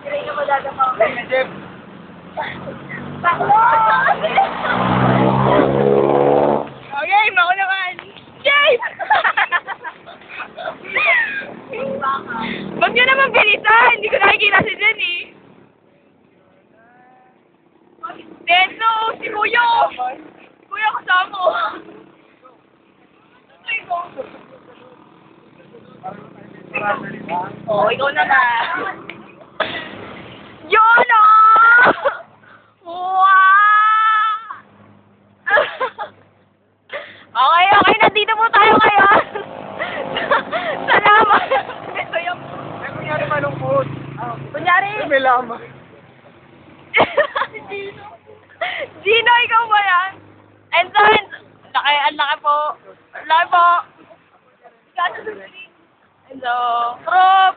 Hindi na madadama. Jeff. Baklo! Okay, mako naman. Yay! Huwag niyo naman bilisan. Hindi ko nakikita si Jen eh. Tenso! Si Kuya! Kuya, kasama ko. Oh, ikaw na na. Yun oh! Wow! Okay, nandito po tayo ngayon. Salamat. Ito yung... May kunyari malungkot. Kunyari... May lama. Gino. Gino, ikaw ba yan? Enzo, ang laki po. Ang laki po. Enzo, Rob.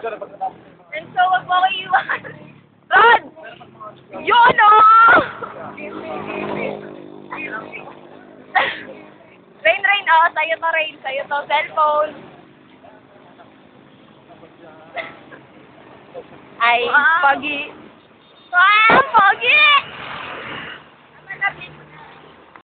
Ganun pagkatapos. Enzo, wag mo ako iwan. Rod! Yun oh! Rain, oh. Sa'yo to, Rain. Sa'yo to, cellphone. Ay, pogi. Ah, pogi!